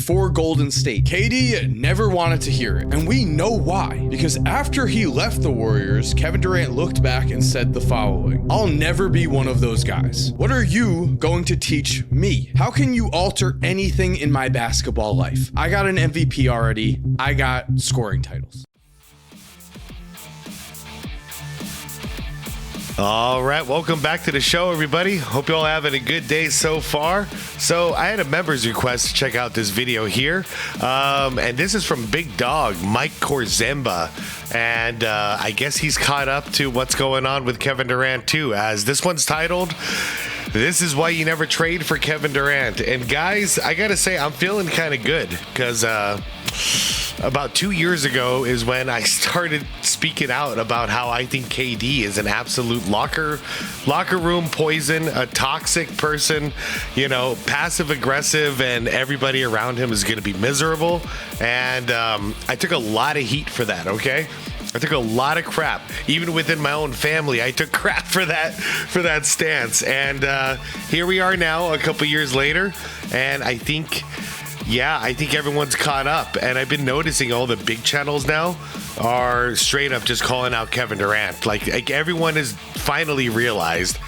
For Golden State. KD never wanted to hear it, and we know why. Because after he left the Warriors, Kevin Durant looked back and said the following: "I'll never be one of those guys. What are you going to teach me? How can you alter anything in my basketball life? I got an MVP already. I got scoring titles." All right, welcome back to the show, everybody. Hope you all having a good day so far. So I had a member's request to check out this video here, and this is from Big Dog Mike Korzemba, and I guess he's caught up to what's going on with Kevin Durant too, as this one's titled, "This is why you never trade for Kevin Durant." And guys, I gotta say, I'm feeling kind of good because about 2 years ago is when I started speaking out about how I think KD is an absolute locker room poison, a toxic person, you know, passive aggressive, and everybody around him is going to be miserable. And I took a lot of heat for that. Okay. I took a lot of crap, even within my own family. I took crap for that stance. And here we are now, a couple years later, and I think everyone's caught up. And I've been noticing all the big channels now are straight up just calling out Kevin Durant. Like everyone has finally realized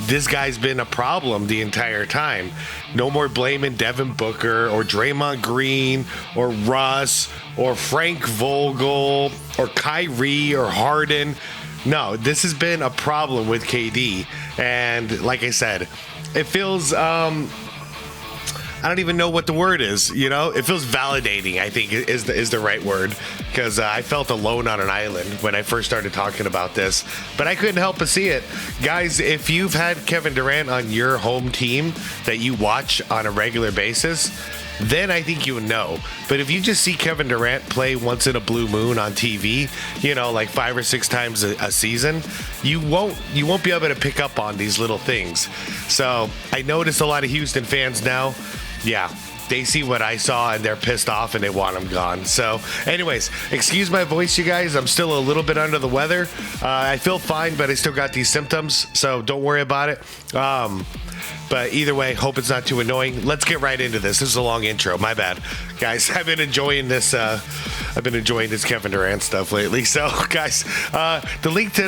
this guy's been a problem the entire time. No more blaming Devin Booker or Draymond Green or Russ or Frank Vogel or Kyrie or Harden. No, this has been a problem with KD. And like I said, it feels I don't even know what the word is, you know? It feels validating, I think, is the right word, because I felt alone on an island when I first started talking about this, but I couldn't help but see it. Guys, if you've had Kevin Durant on your home team that you watch on a regular basis, then I think you would know. But if you just see Kevin Durant play once in a blue moon on TV, you know, like 5 or 6 times a season, you won't be able to pick up on these little things. So I noticed a lot of Houston fans now, yeah, they see what I saw and they're pissed off and they want him gone. So anyways, excuse my voice, you guys. I'm still a little bit under the weather. I feel fine, but I still got these symptoms, so don't worry about it. But either way, hope it's not too annoying. Let's get right into this. This is a long intro. My bad. Guys, I've been enjoying this Kevin Durant stuff lately. So, guys, the link to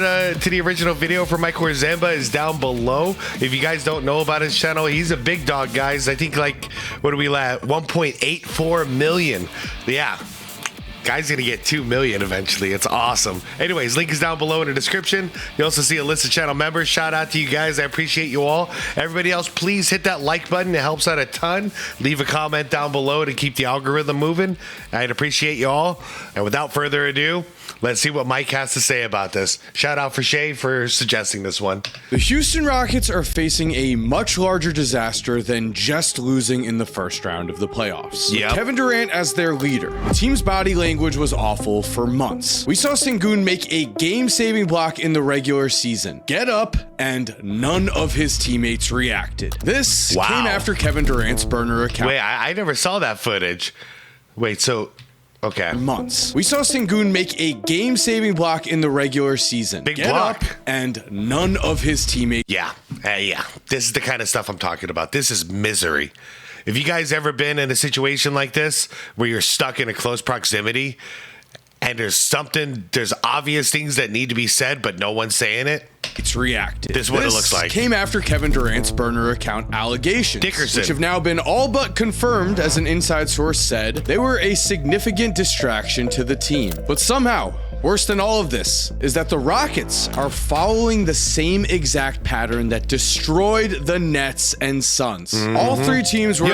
the original video for Mike Korzemba is down below. If you guys don't know about his channel, he's a big dog, guys. I think, like, what are we at? 1.84 million. Yeah. Guy's gonna get 2 million eventually. It's awesome. Anyways, link is down below in the description. You also see a list of channel members. Shout out to you guys. I appreciate you all. Everybody else, please hit that like button. It helps out a ton. Leave a comment down below to keep the algorithm moving. I'd appreciate you all. And without further ado, let's see what Mike has to say about this. Shout out for Shay for suggesting this one. The Houston Rockets are facing a much larger disaster than just losing in the first round of the playoffs. Yep. With Kevin Durant as their leader, the team's body language was awful for months. We saw Sengun make a game-saving block in the regular season, get up, and none of his teammates reacted. This came after Kevin Durant's burner account. Wait, I never saw that footage. Wait, so... Okay. Months. We saw Sengun make a game-saving block in the regular season. Big block. And none of his teammates. Yeah. This is the kind of stuff I'm talking about. This is misery. If you guys ever been in a situation like this where you're stuck in a close proximity and there's obvious things that need to be said, but no one's saying it, it's reacted. This is what it looks like. Came after Kevin Durant's burner account allegations, Dickerson, which have now been all but confirmed, as an inside source said. They were a significant distraction to the team. But somehow, worse than all of this is that the Rockets are following the same exact pattern that destroyed the Nets and Suns. All three teams were...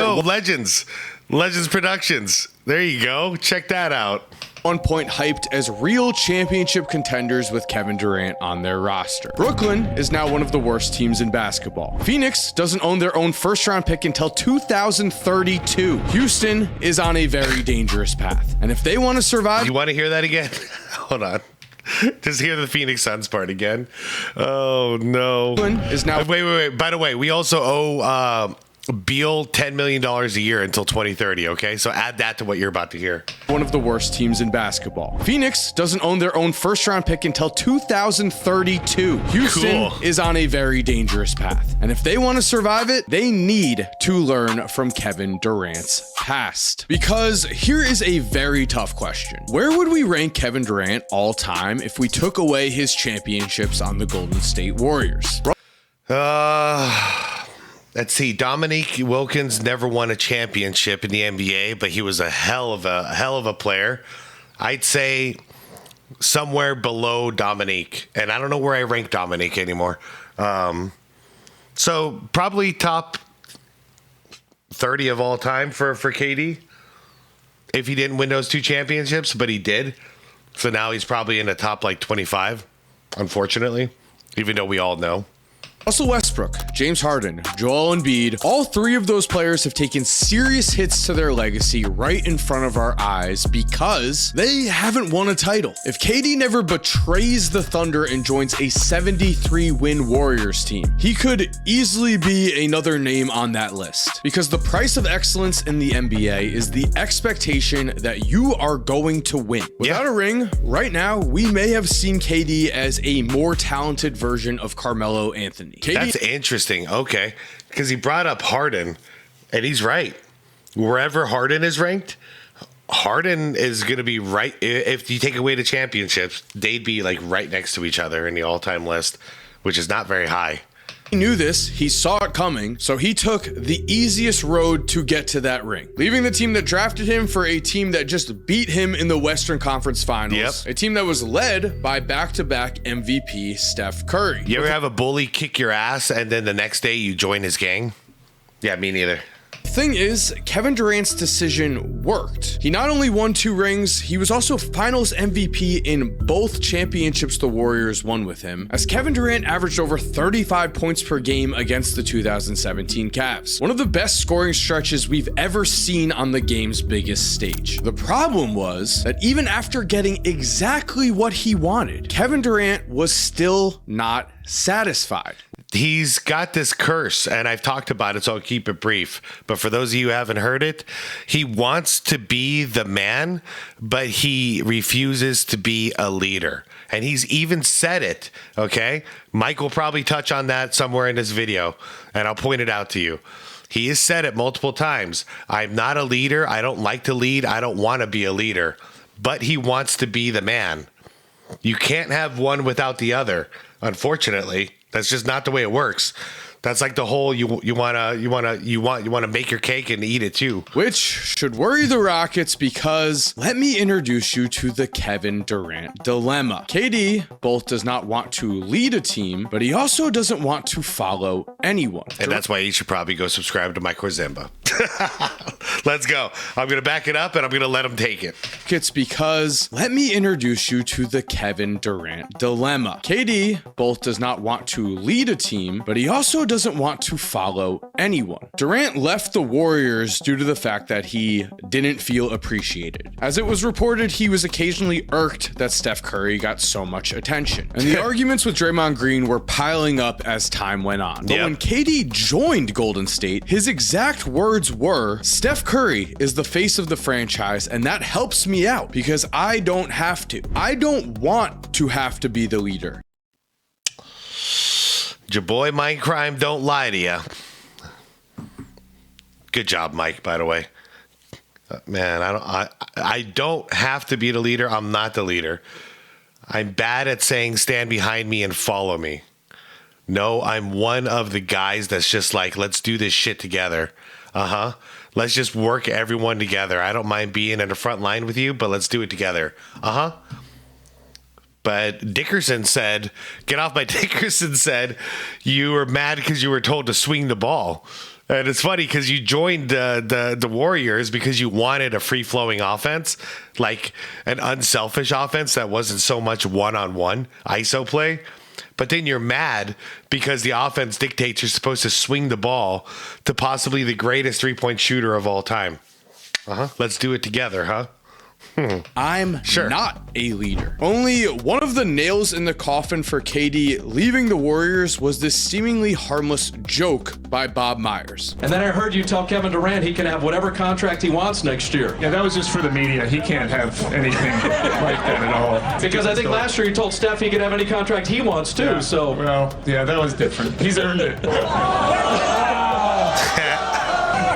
Legends Productions. There you go. Check that out. One point hyped as real championship contenders with Kevin Durant on their roster. Brooklyn is now one of the worst teams in basketball. Phoenix doesn't own their own first-round pick until 2032. Houston is on a very dangerous path. And if they want to survive... You want to hear that again? Hold on. Just hear the Phoenix Suns part again. Oh, no. Brooklyn is now... Wait. By the way, we also owe... Beal $10 million a year until 2030, okay? So add that to what you're about to hear. One of the worst teams in basketball. Phoenix doesn't own their own first-round pick until 2032. Houston is on a very dangerous path. And if they want to survive it, they need to learn from Kevin Durant's past. Because here is a very tough question. Where would we rank Kevin Durant all time if we took away his championships on the Golden State Warriors? Let's see. Dominique Wilkins never won a championship in the NBA, but he was a hell of a player. I'd say somewhere below Dominique, and I don't know where I rank Dominique anymore. So probably top 30 of all time for KD. If he didn't win those 2 championships, but he did. So now he's probably in the top like 25, unfortunately, even though we all know. Russell Westbrook, James Harden, Joel Embiid, all 3 of those players have taken serious hits to their legacy right in front of our eyes because they haven't won a title. If KD never betrays the Thunder and joins a 73-win Warriors team, he could easily be another name on that list because the price of excellence in the NBA is the expectation that you are going to win. Without a ring, right now, we may have seen KD as a more talented version of Carmelo Anthony. KD. That's interesting. Okay. Because he brought up Harden, and he's right. Wherever Harden is ranked, Harden is going to be right. If you take away the championships, they'd be like right next to each other in the all-time list, which is not very high. He knew this, he saw it coming, so he took the easiest road to get to that ring, leaving the team that drafted him for a team that just beat him in the Western Conference Finals, a team that was led by back-to-back MVP Steph Curry. You ever have a bully kick your ass and then the next day you join his gang? Yeah, me neither. Thing is, Kevin Durant's decision worked. He not only won 2 rings, he was also finals MVP in both championships the Warriors won with him, as Kevin Durant averaged over 35 points per game against the 2017 Cavs. One of the best scoring stretches we've ever seen on the game's biggest stage. The problem was that even after getting exactly what he wanted, Kevin Durant was still not satisfied. He's got this curse, and I've talked about it, so I'll keep it brief. But for those of you who haven't heard it, he wants to be the man, but he refuses to be a leader. And he's even said it, okay? Mike will probably touch on that somewhere in this video, and I'll point it out to you. He has said it multiple times. I'm not a leader. I don't like to lead. I don't want to be a leader. But he wants to be the man. You can't have one without the other, unfortunately. That's just not the way it works. That's like the whole you want to make your cake and eat it too. Which should worry the Rockets because let me introduce you to the Kevin Durant dilemma. KD both does not want to lead a team, but he also doesn't want to follow anyone. And that's why you should probably go subscribe to MyExWife. Let's go. I'm going to back it up and I'm going to let him take it. It's because let me introduce you to the Kevin Durant dilemma. KD both does not want to lead a team, but he also doesn't want to follow anyone. Durant left the Warriors due to the fact that he didn't feel appreciated. As it was reported, he was occasionally irked that Steph Curry got so much attention. And the arguments with Draymond Green were piling up as time went on. But when KD joined Golden State, his exact words were, Steph Curry is the face of the franchise, and that helps me out because I don't have to. I don't want to have to be the leader. Your boy Mike Crime don't lie to you. Good job, Mike, by the way. Man, I don't have to be the leader. I'm not the leader. I'm bad at saying stand behind me and follow me. No, I'm one of the guys that's just like, let's do this shit together. Let's just work everyone together. I don't mind being in the front line with you, but let's do it together. But Dickerson said, get off my Dickerson said, you were mad because you were told to swing the ball. And it's funny because you joined the Warriors because you wanted a free-flowing offense, like an unselfish offense that wasn't so much one-on-one ISO play. But then you're mad because the offense dictates you're supposed to swing the ball to possibly the greatest three-point shooter of all time. Let's do it together, huh? I'm not a leader. Only one of the nails in the coffin for KD leaving the Warriors was this seemingly harmless joke by Bob Myers. And then I heard you tell Kevin Durant he can have whatever contract he wants next year. Yeah, that was just for the media. He can't have anything like that at all. Because I think last year you told Steph he could have any contract he wants too, so. Well, yeah, that was different. He's earned it.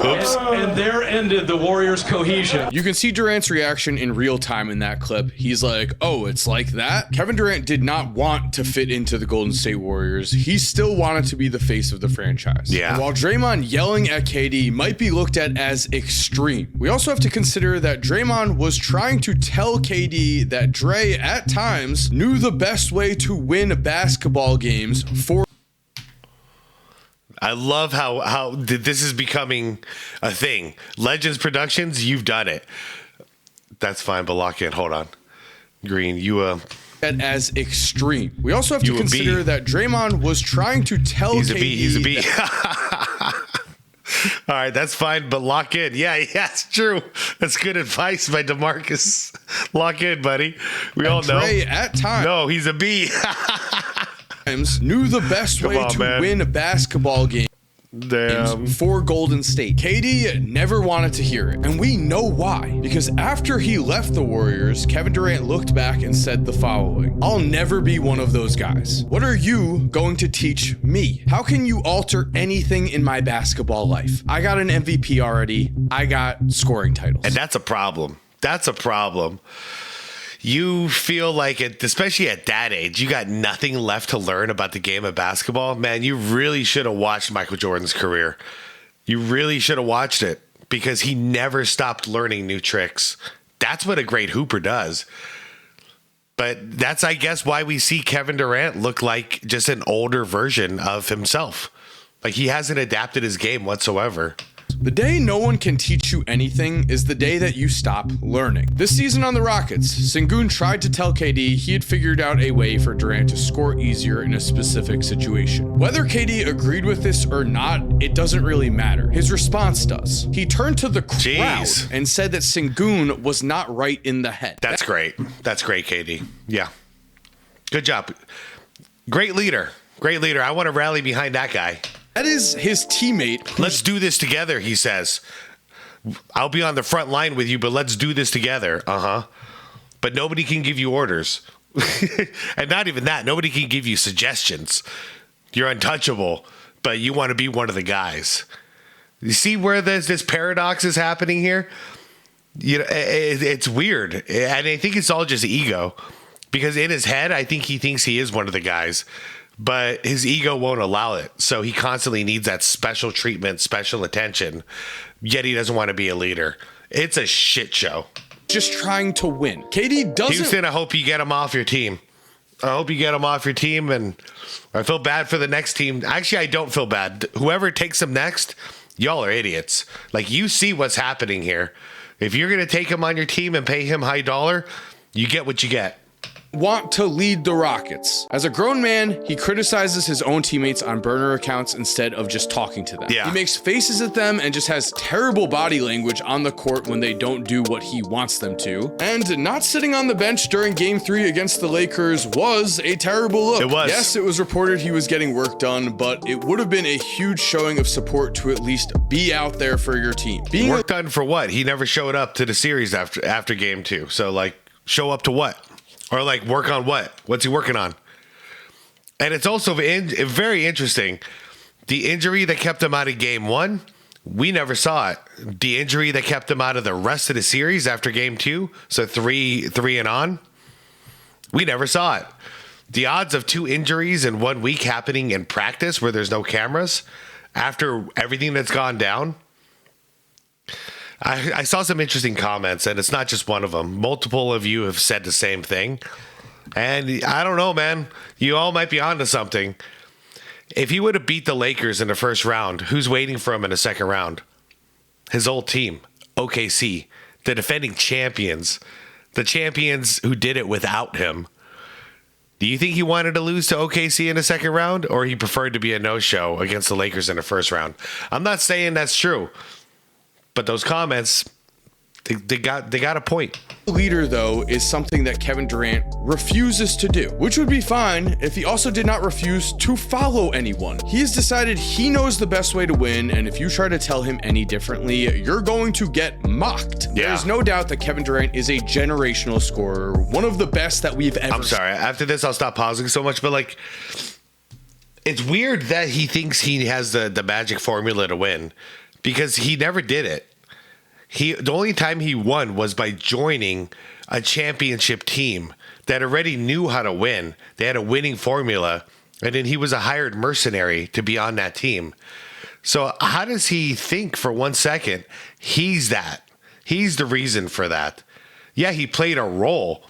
Oops. And there ended the Warriors' cohesion. You can see Durant's reaction in real time in that clip. He's like, oh, it's like that? Kevin Durant did not want to fit into the Golden State Warriors. He still wanted to be the face of the franchise. Yeah. And while Draymond yelling at KD might be looked at as extreme, we also have to consider that Draymond was trying to tell KD that Dre, at times, knew the best way to win basketball games for. I love how this is becoming a thing. Legends Productions, you've done it. That's fine, but lock in. Hold on. Green, you as extreme. We also have to consider that Draymond was trying to tell KD He's a B. All right, that's fine, but lock in. Yeah, it's true. That's good advice by DeMarcus. Lock in, buddy. We all know. Dre, at times. No, he's a B. Knew the best way to win a basketball game. Damn. For Golden State. KD never wanted to hear it, and we know why. Because after he left the Warriors, Kevin Durant looked back and said the following: I'll never be one of those guys. What are you going to teach me? How can you alter anything in my basketball life? I got an MVP already. I got scoring titles. And that's a problem. That's a problem. You feel like it, especially at that age, you got nothing left to learn about the game of basketball. Man, you really should have watched Michael Jordan's career. You really should have watched it because he never stopped learning new tricks. That's what a great hooper does. But that's, I guess, why we see Kevin Durant look like just an older version of himself. Like he hasn't adapted his game whatsoever. The day no one can teach you anything is the day that you stop learning. This season on the Rockets, Sengun tried to tell KD he had figured out a way for Durant to score easier in a specific situation. Whether KD agreed with this or not, it doesn't really matter. His response does. He turned to the crowd and said that Sengun was not right in the head. That's great. That's great, KD. Yeah. Good job. Great leader. Great leader. I want to rally behind that guy. That is his teammate. Let's do this together, he says. I'll be on the front line with you, but let's do this together. But nobody can give you orders. And not even that. Nobody can give you suggestions. You're untouchable, but you want to be one of the guys. You see where this paradox is happening here? You know, it's weird. And I think it's all just ego. Because in his head, I think he thinks he is one of the guys. But his ego won't allow it. So he constantly needs that special treatment, special attention. Yet he doesn't want to be a leader. It's a shit show. Just trying to win. KD doesn't. Houston, I hope you get him off your team. I hope you get him off your team. And I feel bad for the next team. Actually, I don't feel bad. Whoever takes him next, y'all are idiots. Like, you see what's happening here. If you're going to take him on your team and pay him high dollar, you get what you get. Want to lead the Rockets. As a grown man, he criticizes his own teammates on burner accounts instead of just talking to them. Yeah. He makes faces at them and just has terrible body language on the court when they don't do what he wants them to. And not sitting on the bench during Game 3 against the Lakers was a terrible look. It was. Yes, it was reported he was getting work done, but it would have been a huge showing of support to at least be out there for your team. Work done for what? He never showed up to the series after Game 2. So, like, show up to what? Or like work on what? What's he working on? And it's also very interesting. The injury that kept him out of Game 1, we never saw it. The injury that kept him out of the rest of the series after Game 2, so three and on, we never saw it. The odds of 2 injuries in 1 week happening in practice where there's no cameras after everything that's gone down. I saw some interesting comments, and it's not just one of them. Multiple of you have said the same thing. And I don't know, man. You all might be onto something. If he would have beat the Lakers in the first round, who's waiting for him in the second round? His old team, OKC, the defending champions, the champions who did it without him. Do you think he wanted to lose to OKC in the second round, or he preferred to be a no-show against the Lakers in the first round? I'm not saying that's true. But those comments, They got a point. Leader, though, is something that Kevin Durant refuses to do, which would be fine if he also did not refuse to follow anyone. He has decided he knows the best way to win, and if you try to tell him any differently, you're going to get mocked. Yeah. There's no doubt that Kevin Durant is a generational scorer, one of the best that we've ever I'm sorry. After this, I'll stop pausing so much, but like, it's weird that he thinks he has the magic formula to win, because he never did it. The only time he won was by joining a championship team that already knew how to win. They had a winning formula, and then he was a hired mercenary to be on that team. So how does he think for 1 second he's that? He's the reason for that. Yeah, he played a role,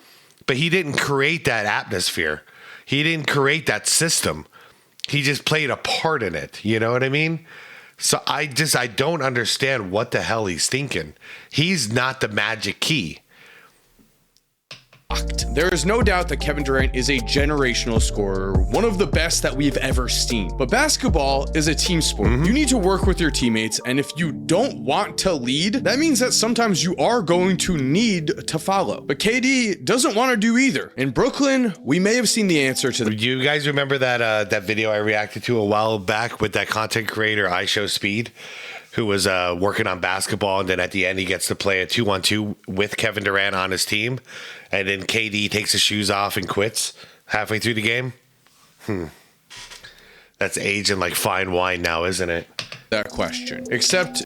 but he didn't create that atmosphere. He didn't create that system. He just played a part in it. You know what I mean? So I don't understand what the hell he's thinking. He's not the magic key. There is no doubt that Kevin Durant is a generational scorer, one of the best that we've ever seen. But basketball is a team sport. You need to work with your teammates, and if you don't want to lead, that means that sometimes you are going to need to follow. But KD doesn't want to do either. In Brooklyn, we may have seen the answer to the... You guys remember that video I reacted to a while back with that content creator, MHtrStevie, who was working on basketball, and then at the end he gets to play a 2-on-2 with Kevin Durant on his team, and then KD takes his shoes off and quits halfway through the game? That's aging like fine wine now, isn't it? That question. Except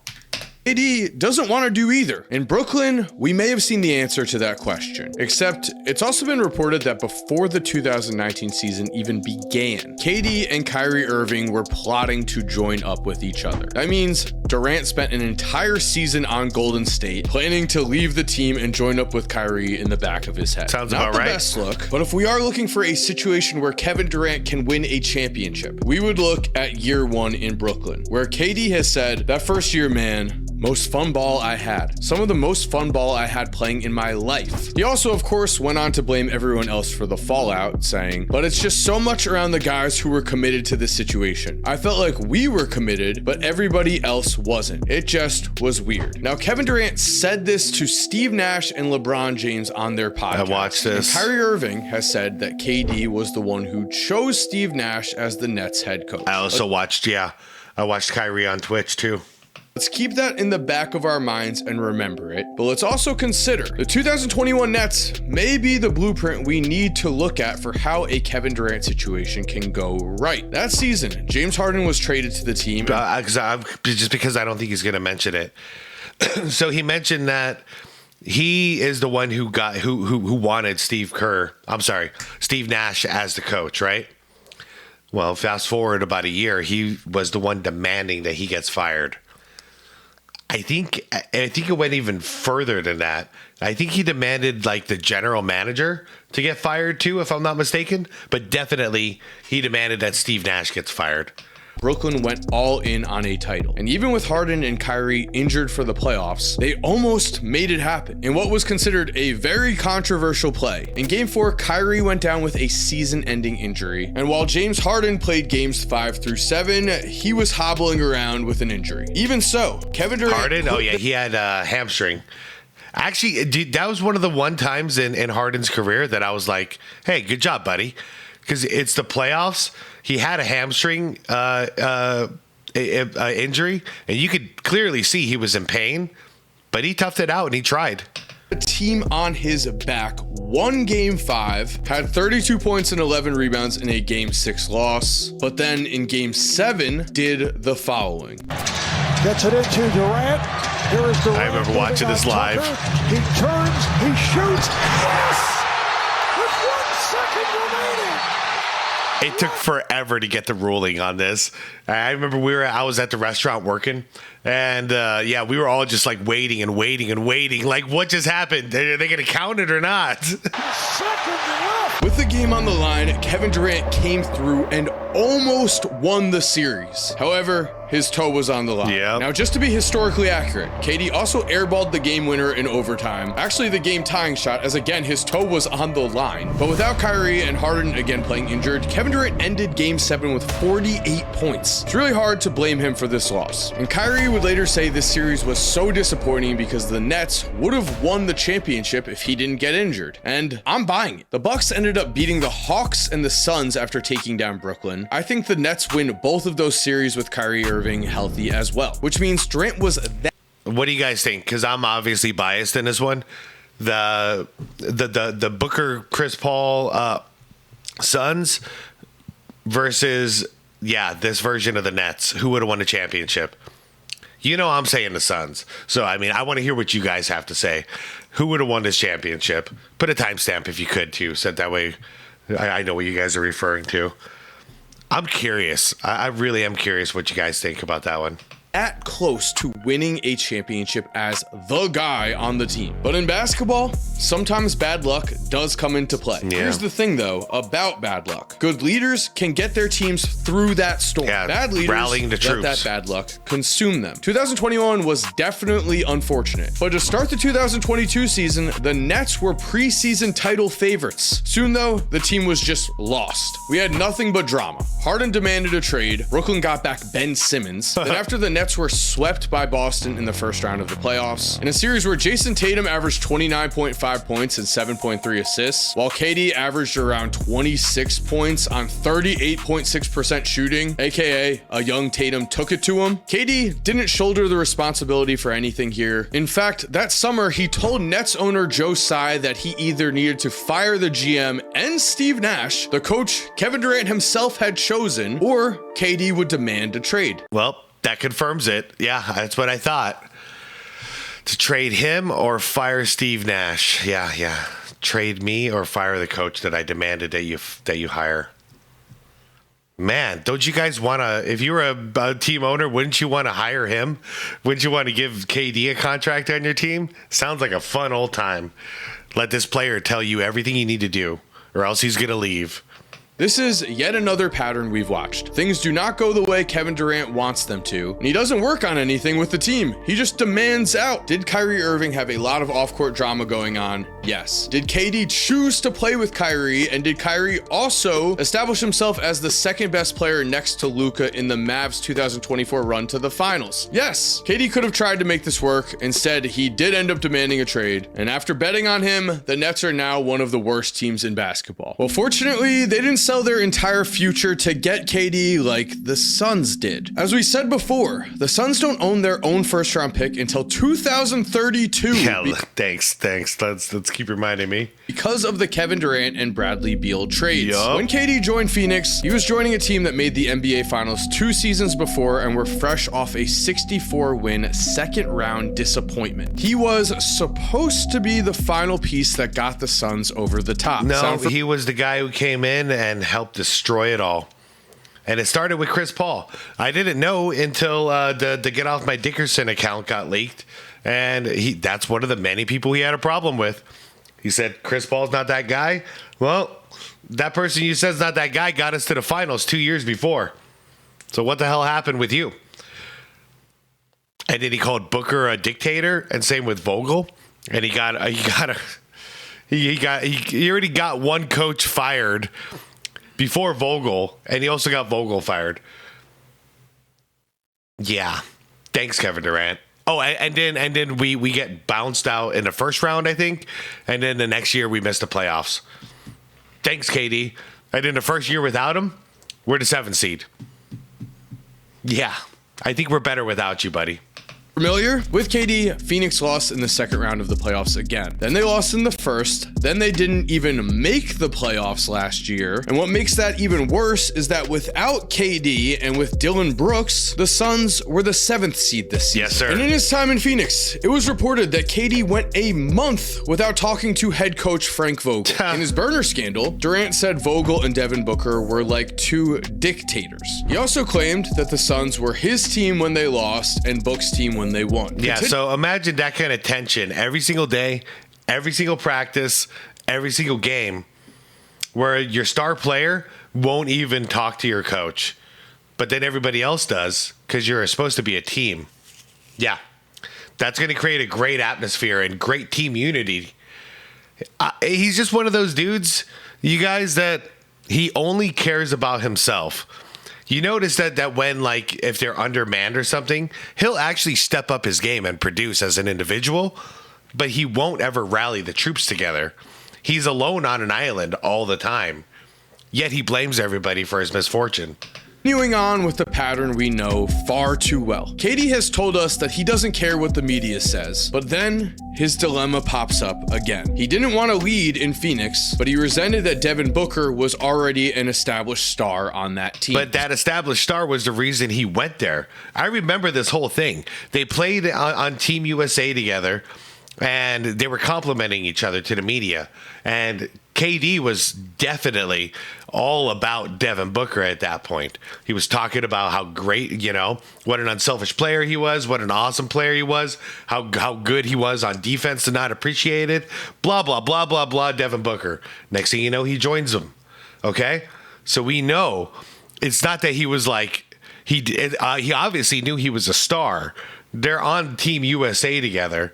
KD doesn't want to do either. In Brooklyn, we may have seen the answer to that question. Except it's also been reported that before the 2019 season even began, KD and Kyrie Irving were plotting to join up with each other. That means Durant spent an entire season on Golden State planning to leave the team and join up with Kyrie in the back of his head. Sounds Not about the right. best look, but if we are looking for a situation where Kevin Durant can win a championship, we would look at year one in Brooklyn, where KD has said, that first year, man, most fun ball I had. Some of the most fun ball I had playing in my life. He also, of course, went on to blame everyone else for the fallout, saying, but it's just so much around the guys who were committed to this situation. I felt like we were committed, but everybody else wasn't. It just was weird. Now, Kevin Durant said this to Steve Nash and LeBron James on their podcast. I watched this. And Kyrie Irving has said that KD was the one who chose Steve Nash as the Nets head coach. I also watched Kyrie on Twitch too. Let's keep that in the back of our minds and remember it, but let's also consider the 2021 Nets may be the blueprint we need to look at for how a Kevin Durant situation can go right. That season, James Harden was traded to the team. Just because I don't think he's going to mention it. So he mentioned that he is the one who wanted Steve Nash as the coach, right? Well, fast forward about a year, he was the one demanding that he gets fired. I think it went even further than that. I think he demanded like the general manager to get fired too, if I'm not mistaken. But definitely he demanded that Steve Nash gets fired. Brooklyn went all in on a title. And even with Harden and Kyrie injured for the playoffs, they almost made it happen in what was considered a very controversial play. In Game 4, Kyrie went down with a season-ending injury. And while James Harden played Games 5 through 7, he was hobbling around with an injury. Even so, Kevin Durant... Harden? Oh yeah, he had a hamstring. Actually, that was one of the one times in Harden's career that I was like, hey, good job, buddy. Because it's the playoffs. He had a hamstring injury, and you could clearly see he was in pain, but he toughed it out and he tried. The team on his back won Game 5, had 32 points and 11 rebounds in a Game 6 loss, but then in Game 7 did the following. Gets it into Durant. Here is Durant. I remember watching this live. He turns, he shoots. Yes! With 1 second remaining. It took forever to get the ruling on this. I remember I was at the restaurant working, and we were all just like waiting. Like, what just happened? Are they going to count it or not? With the game on the line, Kevin Durant came through and almost won the series. However, his toe was on the line. Yep. Now, just to be historically accurate, KD also airballed the game winner in overtime. Actually, the game tying shot, as again, his toe was on the line. But without Kyrie and Harden again playing injured, Kevin Durant ended Game 7 with 48 points. Nets. It's really hard to blame him for this loss. And Kyrie would later say this series was so disappointing because the Nets would have won the championship if he didn't get injured. And I'm buying it. The Bucks ended up beating the Hawks and the Suns after taking down Brooklyn. I think the Nets win both of those series with Kyrie Irving healthy as well, which means Durant was that. What do you guys think? Because I'm obviously biased in this one. The Booker, Chris Paul, Suns versus this version of the Nets. Who would have won the championship? You know, I'm saying the Suns. So I mean, I want to hear what you guys have to say. Who would have won this championship? Put a timestamp if you could too, so that way I know what you guys are referring to. I'm curious. I really am curious what you guys think about that one. At close to winning a championship as the guy on the team. But in basketball, sometimes bad luck does come into play. Yeah. Here's the thing though about bad luck. Good leaders can get their teams through that storm. Yeah, bad leaders rallying the troops. Let that bad luck consume them. 2021 was definitely unfortunate. But to start the 2022 season, the Nets were preseason title favorites. Soon though, the team was just lost. We had nothing but drama. Harden demanded a trade. Brooklyn got back Ben Simmons. Then after the Nets were swept by Boston in the first round of the playoffs, in a series where Jason Tatum averaged 29.5 points and 7.3 assists, while KD averaged around 26 points on 38.6% shooting, aka a young Tatum took it to him. KD didn't shoulder the responsibility for anything here. In fact, that summer he told Nets owner Joe Tsai that he either needed to fire the GM and Steve Nash, the coach Kevin Durant himself had chosen, or KD would demand a trade. Well, that confirms it. Yeah, that's what I thought. To trade him or fire Steve Nash. Yeah. Trade me or fire the coach that I demanded that you hire. Man, don't you guys want to, if you were a team owner, wouldn't you want to hire him? Wouldn't you want to give KD a contract on your team? Sounds like a fun old time. Let this player tell you everything you need to do, or else he's going to leave. This is yet another pattern we've watched. Things do not go the way Kevin Durant wants them to, and he doesn't work on anything with the team. He just demands out. Did Kyrie Irving have a lot of off-court drama going on? Yes. Did KD choose to play with Kyrie, and did Kyrie also establish himself as the second best player next to Luka in the Mavs 2024 run to the finals? Yes. KD could have tried to make this work. Instead, he did end up demanding a trade, and after betting on him, the Nets are now one of the worst teams in basketball. Well, fortunately, they didn't sell their entire future to get KD like the Suns did. As we said before, the Suns don't own their own first round pick until 2032. Yeah, thanks. Let's keep reminding me. Because of the Kevin Durant and Bradley Beal trades. When KD joined Phoenix, he was joining a team that made the NBA Finals 2 seasons before and were fresh off a 64-win second-round disappointment. He was supposed to be the final piece that got the Suns over the top. No, he was the guy who came in and helped destroy it all. And it started with Chris Paul. I didn't know until the Get Off My Dickerson account got leaked. And that's one of the many people he had a problem with. He said, Chris Paul's not that guy. Well, that person you said's not that guy got us to the finals 2 years before. So what the hell happened with you? And then he called Booker a dictator, and same with Vogel. And he already got one coach fired before Vogel, and he also got Vogel fired. Yeah. Thanks, Kevin Durant. Oh, and then we get bounced out in the first round, I think. And then the next year we missed the playoffs. Thanks, KD. And then the first year without him, we're the 7th seed. Yeah. I think we're better without you, buddy. Familiar? With KD, Phoenix lost in the second round of the playoffs again. Then they lost in the first. Then they didn't even make the playoffs last year. And what makes that even worse is that without KD and with Dylan Brooks, the Suns were the 7th seed this season. Yes, sir. And in his time in Phoenix, it was reported that KD went a month without talking to head coach Frank Vogel. In his burner scandal, Durant said Vogel and Devin Booker were like 2 dictators. He also claimed that the Suns were his team when they lost and Book's team when they won. Yeah, so imagine that kind of tension every single day, every single practice, every single game, where your star player won't even talk to your coach, but then everybody else does because you're supposed to be a team. Yeah, that's going to create a great atmosphere and great team unity. He's just one of those dudes, you guys, that he only cares about himself. You notice that when, like, if they're undermanned or something, he'll actually step up his game and produce as an individual, but he won't ever rally the troops together. He's alone on an island all the time, yet he blames everybody for his misfortune. Continuing on with the pattern we know far too well. KD has told us that he doesn't care what the media says, but then his dilemma pops up again. He didn't want to lead in Phoenix, but he resented that Devin Booker was already an established star on that team. But that established star was the reason he went there. I remember this whole thing. They played on Team USA together, and they were complimenting each other to the media. And KD was definitely all about Devin Booker at that point. He was talking about how great, what an unselfish player he was, what an awesome player he was, how good he was on defense and not appreciated, blah, blah, blah, blah, blah, Devin Booker. Next thing you know, he joins them. Okay? So we know it's not that he was like, he obviously knew he was a star. They're on Team USA together.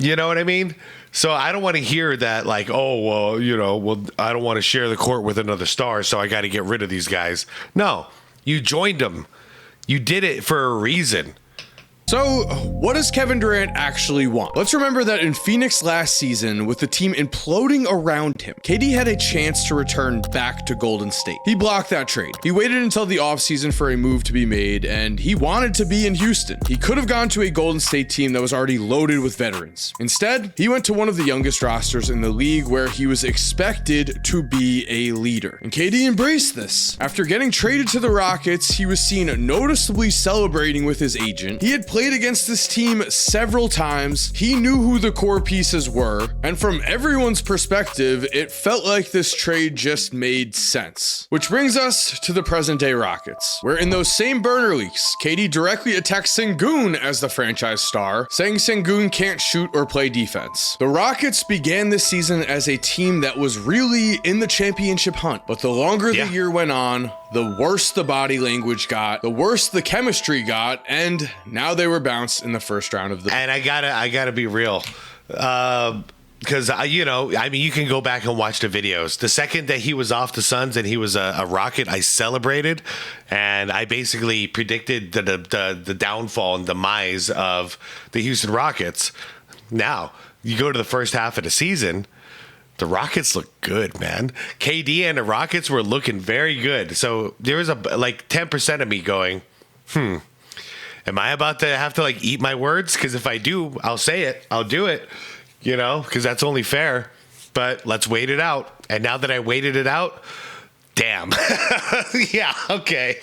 You know what I mean? So I don't want to hear that like, oh, well, I don't want to share the court with another star, so I got to get rid of these guys. No, you joined them. You did it for a reason. So, what does Kevin Durant actually want? Let's remember that in Phoenix last season, with the team imploding around him, KD had a chance to return back to Golden State. He blocked that trade. He waited until the offseason for a move to be made, and he wanted to be in Houston. He could have gone to a Golden State team that was already loaded with veterans. Instead, he went to one of the youngest rosters in the league where he was expected to be a leader. And KD embraced this. After getting traded to the Rockets, he was seen noticeably celebrating with his agent. He had played against this team several times. He knew who the core pieces were, and from everyone's perspective, it felt like this trade just made sense. Which brings us to the present day Rockets, where in those same burner leaks, KD directly attacks Sengun as the franchise star, saying Sengun can't shoot or play defense. The Rockets began this season as a team that was really in the championship hunt, but the longer the year went on, the worse the body language got, the worse the chemistry got, and now they were bounced in the first round of the. And I gotta be real, because you can go back and watch the videos. The second that he was off the Suns and he was a Rocket, I celebrated, and I basically predicted the downfall and demise of the Houston Rockets. Now you go to the first half of the season. The Rockets look good, man. KD and the Rockets were looking very good. So there was 10% of me going, am I about to have to eat my words? Because if I do, I'll say it. I'll do it, because that's only fair. But let's wait it out. And now that I waited it out, damn. Yeah, okay.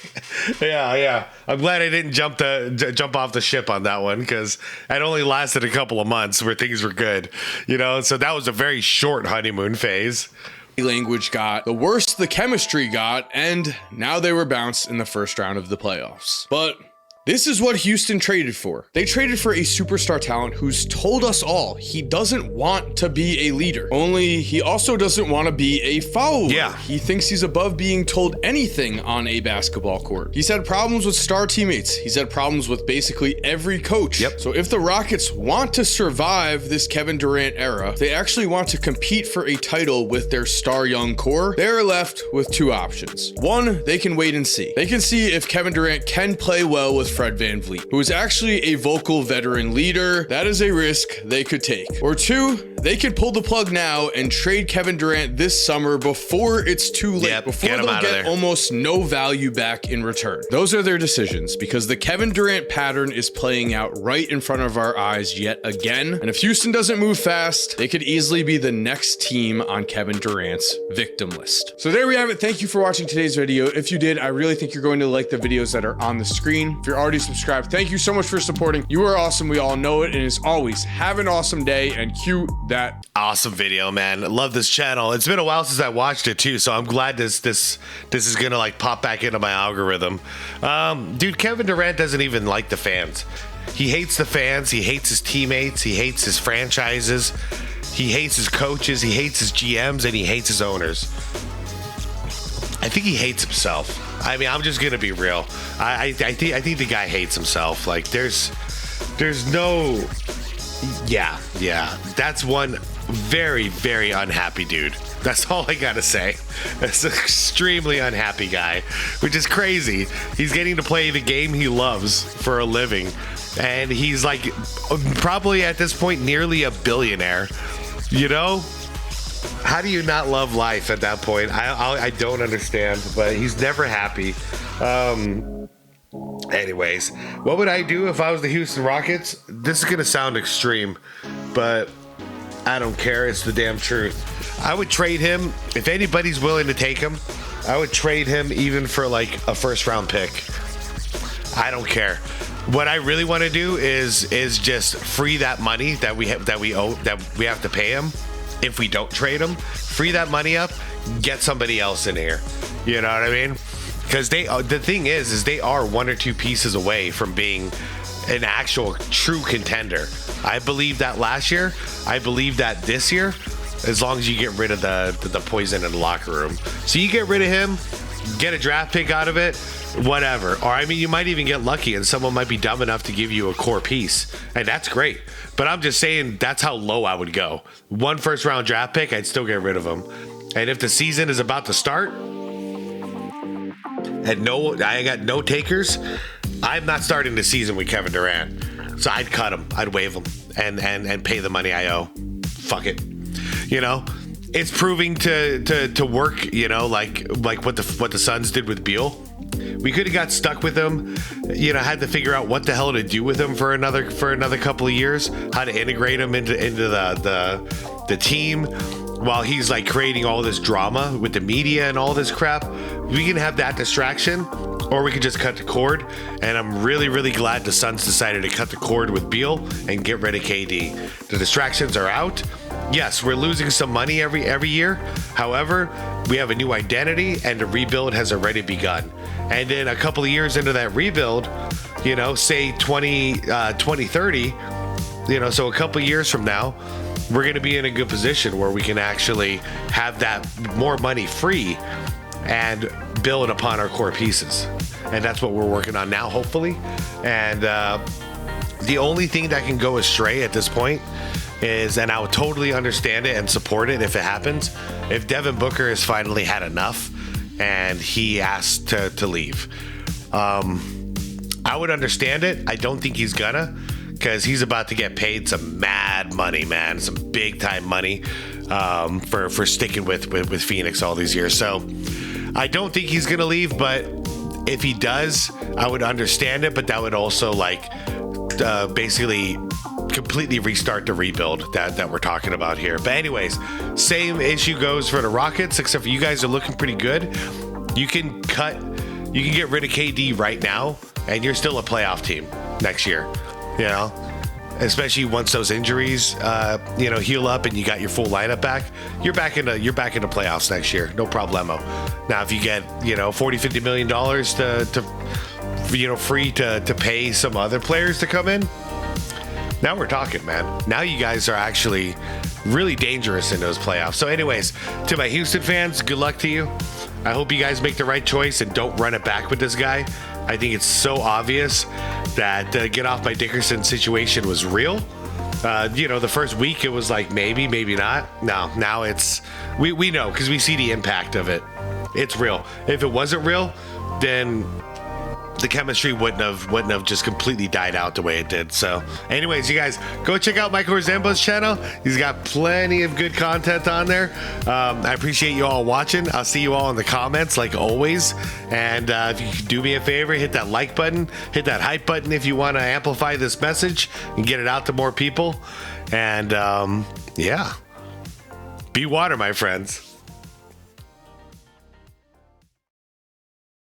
Yeah. I'm glad I didn't jump off the ship on that one, because it only lasted a couple of months where things were good, so that was a very short honeymoon phase. Language got, the worse the chemistry got, and now they were bounced in the first round of the playoffs. But this is what Houston traded for. They traded for a superstar talent who's told us all he doesn't want to be a leader. Only he also doesn't want to be a follower. Yeah. He thinks he's above being told anything on a basketball court. He's had problems with star teammates. He's had problems with basically every coach. Yep. So if the Rockets want to survive this Kevin Durant era, if they actually want to compete for a title with their star young core, they're left with two options. One, they can wait and see. They can see if Kevin Durant can play well with Fred VanVleet, who is actually a vocal veteran leader. That is a risk they could take. Or two, they could pull the plug now and trade Kevin Durant this summer before it's too late, before they'll get almost no value back in return. Those are their decisions, because the Kevin Durant pattern is playing out right in front of our eyes yet again. And if Houston doesn't move fast, they could easily be the next team on Kevin Durant's victim list. So there we have it. Thank you for watching today's video. If you did, I really think you're going to like the videos that are on the screen. If you're already subscribed, thank you so much for supporting. You are awesome. We all know it. And as always, have an awesome day, and cue that awesome video, man. I love this channel. It's been a while since I watched it too, so I'm glad this is gonna pop back into my algorithm. Dude, Kevin Durant doesn't even like the fans. He hates the fans. He hates his teammates. He hates his franchises. He hates his coaches. He hates his GMs, and he hates his owners. I think he hates himself. I mean, I'm just gonna be real. I think the guy hates himself. There's no, Yeah. That's one very, very unhappy dude. That's all I gotta say. That's an extremely unhappy guy, which is crazy. He's getting to play the game he loves for a living, and he's like probably at this point nearly a billionaire. You know? How do you not love life at that point? I don't understand, but he's never happy. Anyways, what would I do if I was the Houston Rockets? This is gonna sound extreme, but I don't care. It's the damn truth. I would trade him if anybody's willing to take him. I would trade him even for like a first round pick. I don't care. What I really want to do is just free that money that we have to pay him if we don't trade him. Free that money up, get somebody else in here. You know what I mean? Because the thing is they are one or two pieces away from being an actual true contender. I believe that last year. I believe that this year, as long as you get rid of the poison in the locker room. So you get rid of him, get a draft pick out of it, whatever. Or I mean, you might even get lucky and someone might be dumb enough to give you a core piece, and that's great. But I'm just saying that's how low I would go. One first round draft pick, I'd still get rid of him. And if the season is about to start and I got no takers, I'm not starting the season with Kevin Durant. So I'd cut him, I'd waive him, and pay the money I owe. Fuck it. You know, it's proving to work. You know, like what the Suns did with Beal. We could have got stuck with him. You know, had to figure out what the hell to do with him for another couple of years. How to integrate him into the team while he's like creating all this drama with the media and all this crap. We can have that distraction. Or we could just cut the cord, and I'm really, really glad the Suns decided to cut the cord with Beal and get rid of KD. The distractions are out. Yes, we're losing some money every year. However, we have a new identity, and the rebuild has already begun. And then a couple of years into that rebuild, you know, say 2030, you know, so a couple of years from now, we're going to be in a good position where we can actually have that more money free and build upon our core pieces. And that's what we're working on now, hopefully. And the only thing that can go astray at this point is, and I would totally understand it and support it if it happens, if Devin Booker has finally had enough and he asked to leave. I would understand it. I don't think he's gonna, because he's about to get paid some mad money, man, some big time money for sticking with Phoenix all these years. So I don't think he's gonna leave, but if he does, I would understand it. But that would also basically completely restart the rebuild that we're talking about here. But anyways, same issue goes for the Rockets, except for you guys are looking pretty good. You can get rid of KD right now, and you're still a playoff team next year. You know, especially once those injuries, heal up and you got your full lineup back. You're back into playoffs next year, no problemo. Now, if you get $40-50 million to free to pay some other players to come in, now we're talking, man. Now you guys are actually really dangerous in those playoffs. So anyways, to my Houston fans, good luck to you. I hope you guys make the right choice and don't run it back with this guy. I think it's so obvious that the get off my Dickerson situation was real. The first week it was like maybe not. No, now it's we know because we see the impact of it. It's real. If it wasn't real, then the chemistry wouldn't have just completely died out the way it did. So anyways, you guys go check out Michael Rosambo's channel. He's got plenty of good content on there. I appreciate you all watching. I'll see you all in the comments like always. And if you could do me a favor, hit that like button, hit that hype button if you want to amplify this message and get it out to more people. And be water, my friends.